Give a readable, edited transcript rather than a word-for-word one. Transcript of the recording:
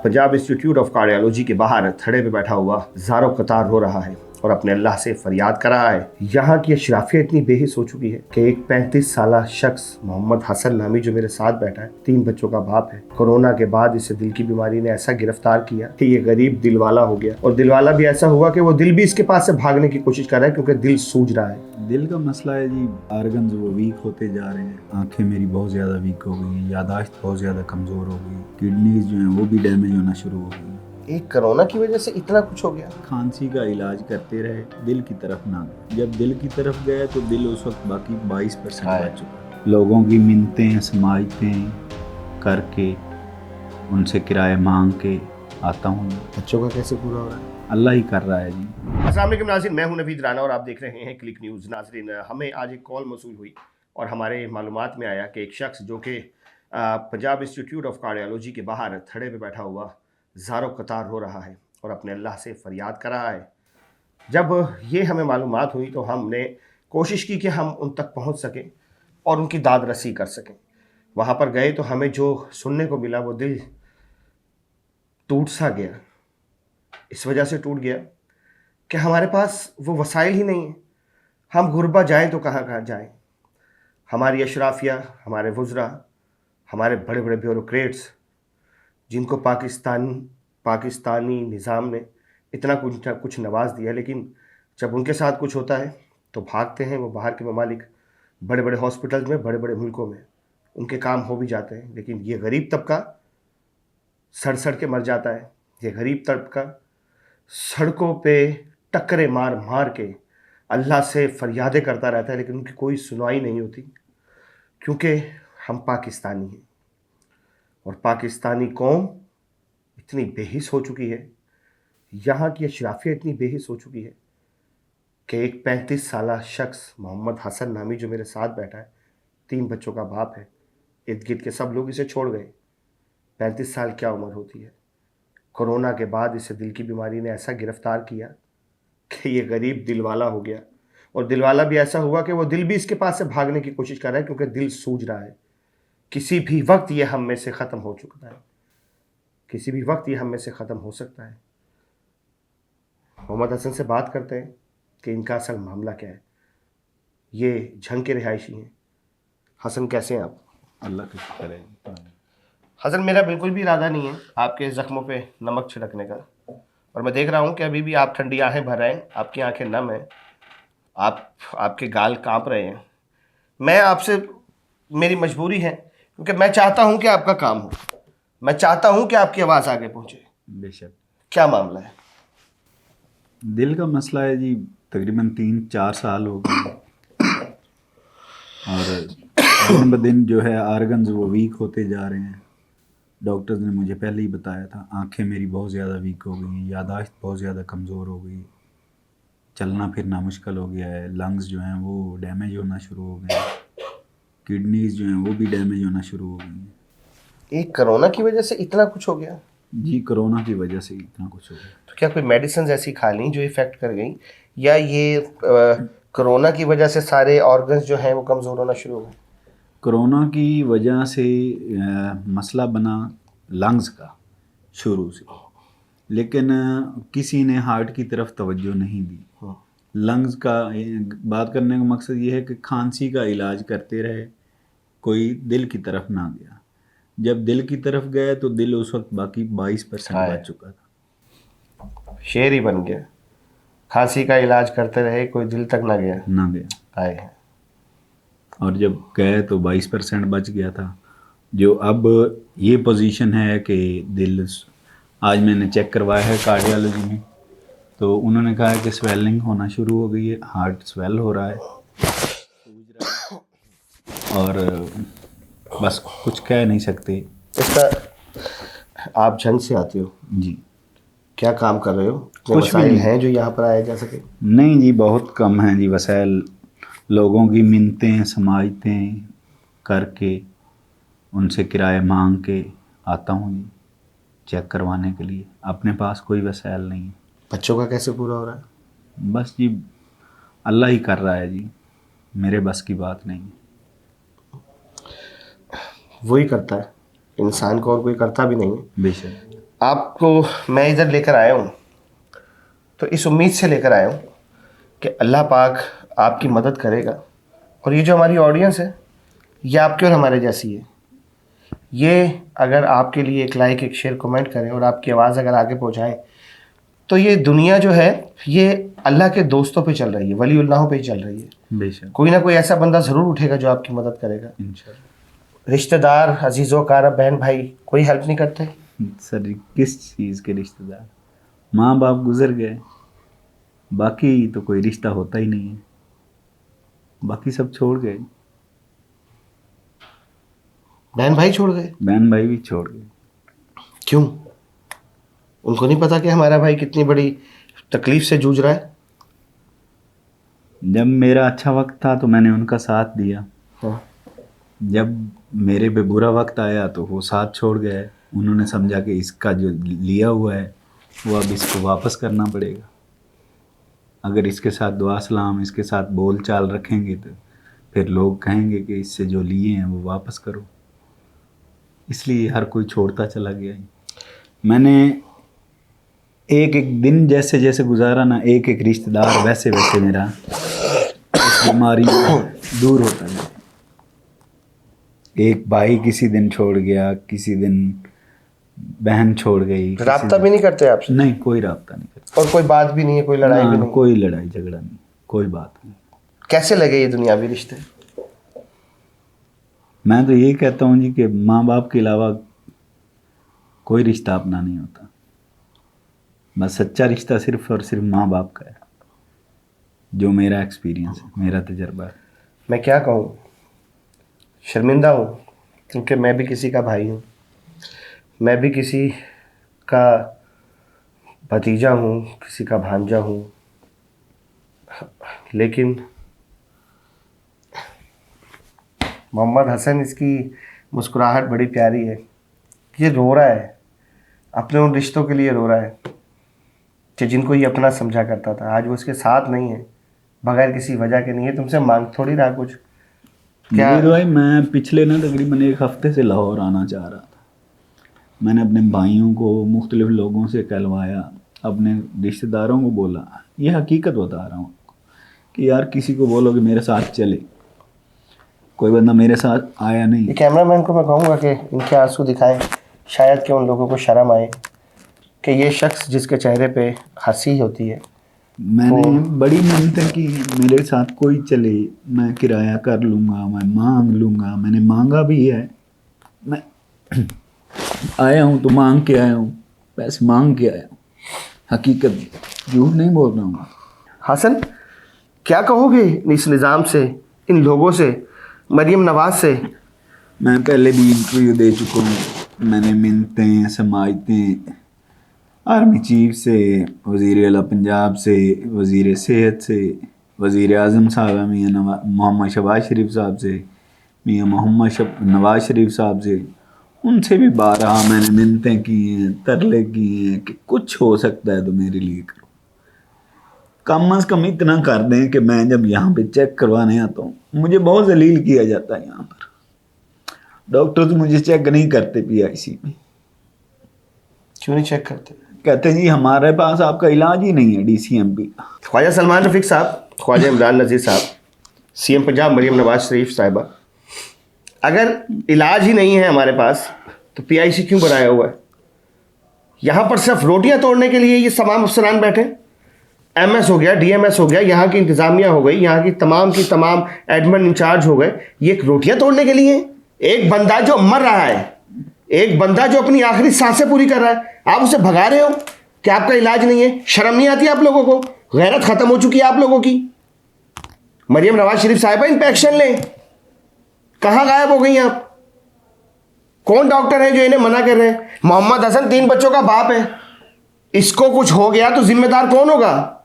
Punjab institute of cardiology के बाहर थड़े पे बैठा हुआ ज़ारो कतार रो रहा है और अपने अल्लाह से फरियाद कर रहा है। यहाँ की अशराफिया इतनी बेहिस हो चुकी है कि एक 35 साला शख्स मोहम्मद हसन नामी जो मेरे साथ बैठा है, 3 बच्चों का बाप है, कोरोना के बाद इसे दिल की बीमारी ने ऐसा गिरफ्तार किया कि ये गरीब दिलवाला हो गया। और दिलवाला भी ऐसा हुआ कि वो दिल भी इसके पास से भागने की कोशिश कर रहा है क्योंकि दिल सूज रहा है। दिल का मसला है जी, आर्गन्स वो वीक होते जा रहे हैं। आंखें मेरी बहुत ज़्यादा वीक हो गई, यादाश्त बहुत ज़्यादा कमज़ोर हो गई, किडनीज जो हैं वो भी डैमेज होना शुरू हो गई। एक कोरोना की वजह से इतना कुछ हो गया। खांसी का इलाज करते रहे, दिल की तरफ ना गए। जब दिल की तरफ गए तो दिल उस वक्त बाकी 22% बच चुका। लोगों की मिन्नतें समाइतें करके उनसे किराए मांग के आता हूँ। बच्चों का कैसे पूरा हो रहा है? अल्लाह ही कर रहा है जी। अस्सलाम वालेकुम नाज़रीन, मैं हूं नवीद राना और आप देख रहे हैं क्लिक न्यूज़। नाज़रीन, हमें आज एक कॉल मौसूल हुई और हमारे मालूमात में आया कि एक शख्स जो कि पंजाब इंस्टीट्यूट ऑफ कार्डियोलॉजी के बाहर थड़े पे बैठा हुआ ज़ारो कतार रो रहा है और अपने अल्लाह से फरियाद कर रहा है। जब ये हमें मालूमात हुई तो हमने कोशिश की कि हम उन तक पहुंच सकें और उनकी दाद रसी कर सकें। वहाँ पर गए तो हमें जो सुनने को मिला वो दिल टूट सा गया। इस वजह से टूट गया कि हमारे पास वो वसाइल ही नहीं है। हम गुरबा जाएं तो कहाँ कहाँ जाएं। हमारी अशराफिया, हमारे वुज़रा, हमारे बड़े बड़े ब्यूरोक्रेट्स जिनको पाकिस्तानी निज़ाम ने इतना कुछ नवाज दिया, लेकिन जब उनके साथ कुछ होता है तो भागते हैं वो बाहर के ममालिक। बड़े बड़े हॉस्पिटल्स में, बड़े बड़े मुल्कों में उनके काम हो भी जाते हैं, लेकिन ये गरीब तबका सड़ सड़ के मर जाता है। ये गरीब तबका सड़कों पे टक्करें मार मार के अल्लाह से फरियादें करता रहता है, लेकिन उनकी कोई सुनवाई नहीं होती क्योंकि हम पाकिस्तानी हैं। और पाकिस्तानी कौम इतनी बेहिस हो चुकी है, यहाँ की अशराफिया इतनी बेहिस हो चुकी है कि एक 35 साला शख्स मोहम्मद हसन नामी जो मेरे साथ बैठा है, 3 बच्चों का बाप है, इर्द गिर्द के सब लोग इसे छोड़ गए। 35 साल क्या उम्र होती है। कोरोना के बाद इसे दिल की बीमारी ने ऐसा गिरफ्तार किया कि ये गरीब दिलवाला हो गया। और दिलवाला भी ऐसा हुआ कि वो दिल भी इसके पास से भागने की कोशिश कर रहा है क्योंकि दिल सूज रहा है। किसी भी वक्त ये हम में से ख़त्म हो चुका है, किसी भी वक्त ये हम में से ख़त्म हो सकता है। मोहम्मद हसन से बात करते हैं कि इनका असल मामला क्या है। ये झंग के रिहायशी हैं। हसन, कैसे हैं आप? अल्लाह का शुक्र है। हसन, मेरा बिल्कुल भी इरादा नहीं है आपके ज़ख्मों पे नमक छिड़कने का, और मैं देख रहा हूँ कि अभी भी आप ठंडी आहें भर रहे हैं, आपकी आंखें नम हैं, आपके गाल कांप रहे हैं। मैं आपसे, मेरी मजबूरी है क्योंकि मैं चाहता हूँ कि आपका काम हो, मैं चाहता हूँ कि आपकी आवाज़ आगे पहुँचे। बेशक। क्या मामला है? दिल का मसला है जी, तकरीबन 3-4 साल हो गए और दिन ब दिन जो है आर्गन्स वो वीक होते जा रहे हैं। डॉक्टर्स ने मुझे पहले ही बताया था, आंखें मेरी बहुत ज़्यादा वीक हो गई, यादाश्त बहुत ज़्यादा कमज़ोर हो गई, चलना फिरना मुश्किल हो गया है, लंग्स जो हैं वो डैमेज होना शुरू हो गए, किडनीज जो हैं वो भी डैमेज होना शुरू हो गई। एक कोरोना की वजह से इतना कुछ हो गया? जी, कोरोना की वजह से इतना कुछ हो गया। तो क्या कोई मेडिसिन ऐसी खा ली जो इफ़ेक्ट कर गई, या ये कोरोना की वजह से सारे ऑर्गन्स जो हैं वो कमज़ोर होना शुरू हो गए? कोरोना की वजह से मसला बना लंग्स का शुरू से, लेकिन किसी ने हार्ट की तरफ तवज्जो नहीं दी। लंग्स का बात करने का मकसद ये है कि खांसी का इलाज करते रहे, कोई दिल की तरफ ना गया। जब दिल की तरफ गए तो दिल उस वक्त बाकी 22% बच चुका था। शेर ही बन गया। खांसी का इलाज करते रहे, कोई दिल तक ना गया। आए हैं। और जब गए तो 22% बच गया था। जो अब ये पोजीशन है कि दिल, आज मैंने चेक करवाया है कार्डियोलॉजी में, तो उन्होंने कहा है कि स्वेलिंग होना शुरू हो गई है, हार्ट स्वेल हो रहा है, और बस कुछ कह नहीं सकते। इसका, आप झंग से आते हो जी। क्या काम कर रहे हो? कुछ वसाइल नहीं हैं जो यहाँ पर आए जा सके? नहीं जी, बहुत कम हैं जी वसाइल। लोगों की मिन्नतें समाइतें करके उनसे किराए मांग के आता हूँ जी चेक करवाने के लिए। अपने पास कोई वसाइल नहीं है। बच्चों का कैसे पूरा हो रहा है? बस जी, अल्लाह ही कर रहा है जी, मेरे बस की बात नहीं है। वही करता है इंसान को, और कोई करता भी नहीं है। बेशक। आपको मैं इधर लेकर आया हूँ तो इस उम्मीद से लेकर आया हूँ कि अल्लाह पाक आपकी मदद करेगा। और ये जो हमारी ऑडियंस है ये आपके और हमारे जैसी है। ये अगर आपके लिए एक लाइक, एक शेयर, कमेंट करें और आपकी आवाज़ अगर आगे पहुँचाएँ तो ये दुनिया जो है ये अल्लाह के दोस्तों पे चल रही है, वलीउल्लाहों पे ही चल रही है। बेशक, कोई ना कोई ऐसा बंदा ज़रूर उठेगा जो आपकी मदद करेगा। इंशाल्लाह। रिश्तेदार, अजीज़ों, कारब, बहन भाई कोई हेल्प नहीं करते। सर किस चीज़ के रिश्तेदार? माँ बाप गुजर गए, बाकी तो कोई रिश्ता होता ही नहीं है, बाकी सब छोड़ गए। बहन भाई छोड़ गए? बहन भाई भी छोड़ गए। क्यों? उनको नहीं पता कि हमारा भाई कितनी बड़ी तकलीफ से जूझ रहा है? जब मेरा अच्छा वक्त था तो मैंने उनका साथ दिया, हाँ। जब मेरे पे बुरा वक्त आया तो वो साथ छोड़ गए। उन्होंने समझा कि इसका जो लिया हुआ है वो अब इसको वापस करना पड़ेगा। अगर इसके साथ दुआ सलाम, इसके साथ बोल चाल रखेंगे तो फिर लोग कहेंगे कि इससे जो लिए हैं वो वापस करो। इसलिए हर कोई छोड़ता चला गया। मैंने एक एक दिन जैसे जैसे गुजारा ना, एक एक रिश्तेदार वैसे वैसे मेरा इस बीमारी दूर होता गया। एक भाई किसी दिन छोड़ गया, किसी दिन बहन छोड़ गई। राब्ता भी नहीं करते आपसे? नहीं, कोई राब्ता नहीं करता। और कोई बात भी नहीं है, कोई लड़ाई भी नहीं? कोई लड़ाई झगड़ा नहीं, कोई बात नहीं। कैसे लगे ये दुनियावी रिश्ते? मैं तो यही कहता हूँ जी कि माँ बाप के अलावा कोई रिश्ता अपना नहीं होता। बस सच्चा रिश्ता सिर्फ और सिर्फ माँ बाप का है, जो मेरा एक्सपीरियंस है, मेरा तजर्बा है। मैं क्या कहूँ, शर्मिंदा हूँ क्योंकि मैं भी किसी का भाई हूँ, मैं भी किसी का भतीजा हूँ, किसी का भांजा हूँ। लेकिन मोहम्मद हसन, इसकी मुस्कुराहट बड़ी प्यारी है। ये रो रहा है, अपने उन रिश्तों के लिए रो रहा है कि जिनको ये अपना समझा करता था। आज वो उसके साथ नहीं है, बगैर किसी वजह के नहीं है। तुमसे मांग थोड़ी रहा कुछ। क्या भाई, मैं पिछले ना तकरीबन एक हफ्ते से लाहौर आना चाह रहा था। मैंने अपने भाइयों को, मुख्तलिफ लोगों से कहलवाया, अपने रिश्तेदारों को बोला। ये हकीकत बता रहा हूँ कि यार किसी को बोलो कि मेरे साथ चले, कोई बंदा मेरे साथ आया नहीं। ये कैमरामैन को मैं कहूँगा कि इनके आंसू दिखाएं, शायद कि उन लोगों को शर्म आए कि ये शख्स जिसके चेहरे पे हंसी होती है। मैंने बड़ी मिन्नतें की, मेरे साथ कोई चले, मैं किराया कर लूँगा, मैं मांग लूँगा। मैंने मांगा भी है, मैं आया हूँ तो मांग के आया हूँ, पैसे मांग के आया हूँ। हकीकत, झूठ नहीं बोल रहा हूँ। हसन, क्या कहोगे इस निज़ाम से, इन लोगों से, मरीम नवाज से? मैं पहले भी इंटरव्यू दे चुका हूँ। मैंने मिन्नतें, समाइतें आर्मी चीफ से, वज़ीर आला पंजाब से, वज़ीर सेहत से, वज़ीर आज़म साहब मियाँ मोहम्मद शहबाज शरीफ साहब से, मियाँ मोहम्मद नवाज शरीफ साहब से, उनसे भी बारहा मैंने मिन्नतें की हैं, तरले किए हैं कि कुछ हो सकता है तो मेरे लिए करो। कम अज़ कम इतना कर दें कि मैं जब यहाँ पे चेक करवाने आता हूँ, मुझे बहुत जलील किया जाता है। यहाँ पर डॉक्टर तो मुझे चेक नहीं करते PIC में। क्यों नहीं चेक करते? कहते हैं जी हमारे पास आपका इलाज ही नहीं है DCMP का। ख्वाजा सलमान रफ़ीक साहब, ख्वाजा इमरान नज़ीर साहब, CM पंजाब मरीम नवाज शरीफ साहिबा, अगर इलाज ही नहीं है हमारे पास तो PIC क्यों बनाया हुआ है? यहाँ पर सिर्फ रोटियाँ तोड़ने के लिए ये तमाम अफसरान बैठे। MS हो गया, DMS हो गया, यहाँ की इंतज़ामिया हो गई, यहाँ की तमाम एडमिन इंचार्ज हो गए, ये रोटियाँ तोड़ने के लिए? एक बंदा जो मर रहा है, एक बंदा जो अपनी आखिरी सांसें पूरी कर रहा है, आप उसे भगा रहे हो कि आपका इलाज नहीं है? शर्म नहीं आती आप लोगों को? गैरत ख़त्म हो चुकी है आप लोगों की? मरीम नवाज शरीफ साहिबा, इन पे एक्शन लें। कहाँ गायब हो गई आप? कौन डॉक्टर है जो इन्हें मना कर रहे हैं? मोहम्मद हसन 3 बच्चों का बाप है, इसको कुछ हो गया तो जिम्मेदार कौन होगा?